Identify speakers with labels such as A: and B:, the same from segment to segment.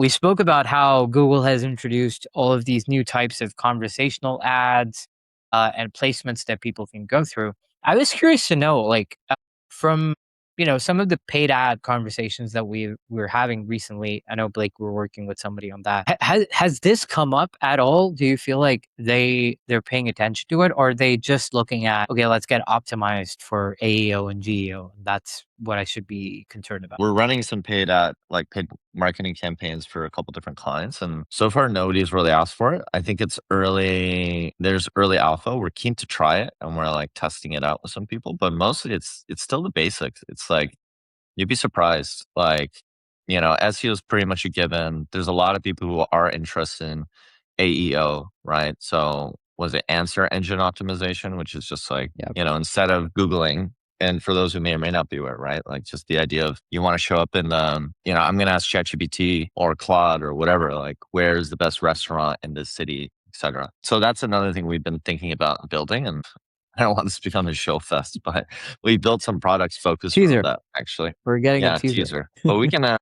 A: we spoke about how Google has introduced all of these new types of conversational ads and placements that people can go through. I was curious to know, like, from some of the paid ad conversations that we were having recently. I know Blake, we're working with somebody on that. Has this come up at all? Do you feel like they're paying attention to it, or are they just looking at, okay, let's get optimized for AEO and GEO? That's what I should be concerned about.
B: We're running some paid marketing campaigns for a couple different clients, and so far nobody's really asked for it. I think it's early. There's early alpha. We're keen to try it, and we're like testing it out with some people. But mostly, it's still the basics. It's like you'd be surprised. Like SEO is pretty much a given. There's a lot of people who are interested in AEO, right? So was it answer engine optimization, which is just like
A: Yep.
B: instead of Googling. And for those who may or may not be aware, right? Like just the idea of you want to show up in I'm going to ask ChatGPT or Claude or whatever, like where's the best restaurant in this city, etc. So that's another thing we've been thinking about building. And I don't want this to become a show fest, but we built some products focused
A: Teaser.
B: on that actually.
A: We're getting a
B: Yeah,
A: teaser.
B: teaser. But we can, I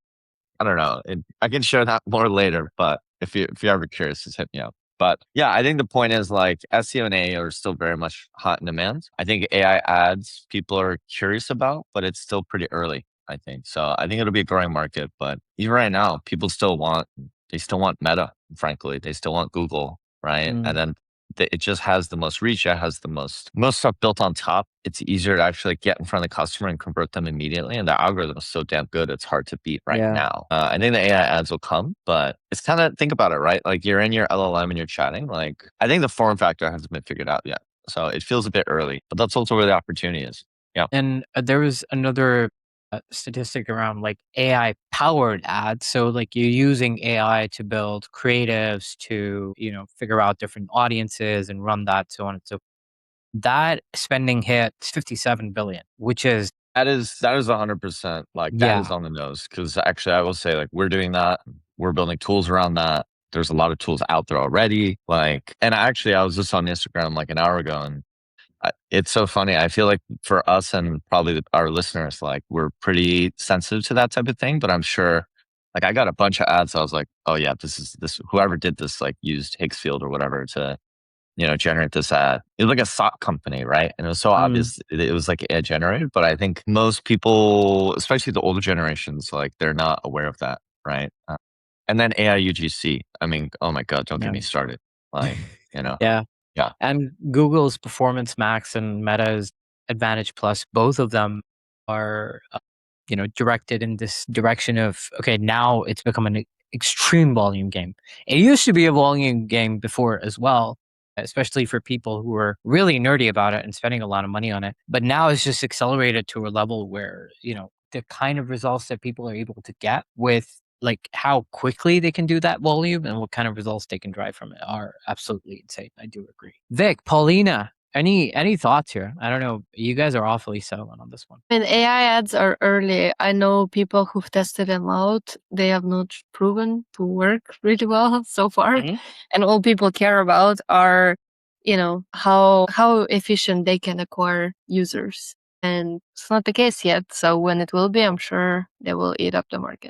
B: don't know. I can share that more later, but if you're ever curious, just hit me up. But yeah, I think the point is like SEO and AI are still very much hot in demand. I think AI ads people are curious about, but it's still pretty early, I think. So I think it'll be a growing market, but even right now, people they still want Meta, frankly. They still want Google, right? And then it just has the most reach. It has the most stuff built on top. It's easier to actually get in front of the customer and convert them immediately. And the algorithm is so damn good. It's hard to beat right now. I think the AI ads will come, but it's kind of, think about it, right? Like you're in your LLM and you're chatting. Like I think the form factor hasn't been figured out yet. So it feels a bit early, but that's also where the opportunity is. Yeah.
A: And there was another statistic around like AI powered ads. So like you're using AI to build creatives to, figure out different audiences and run that, so on and so forth. That spending hit 57 billion, which is
B: that is 100%. Like that is on the nose. Cause actually I will say like we're doing that. We're building tools around that. There's a lot of tools out there already. Like, and actually I was just on Instagram like an hour ago and it's so funny. I feel like for us and probably our listeners, like we're pretty sensitive to that type of thing, but I'm sure like I got a bunch of ads. So I was like, oh yeah, this whoever did this, like used Higgsfield or whatever to, generate this ad. It was like a sock company, right? And it was so obvious it was like ad generated, but I think most people, especially the older generations, like they're not aware of that, right? And then AI UGC. I mean, oh my God, don't get me started. Like,
A: Yeah.
B: Yeah.
A: And Google's Performance Max and Meta's Advantage Plus, both of them are, directed in this direction of, okay, now it's become an extreme volume game. It used to be a volume game before as well, especially for people who are really nerdy about it and spending a lot of money on it. But now it's just accelerated to a level where, the kind of results that people are able to get with like how quickly they can do that volume and what kind of results they can drive from it are absolutely insane. I do agree. Vic, Paulina, any thoughts here? I don't know. You guys are awfully silent on this one.
C: I mean, AI ads are early. I know people who've tested them out. They have not proven to work really well so far. And all people care about are, how efficient they can acquire users. And it's not the case yet. So when it will be, I'm sure they will eat up the market.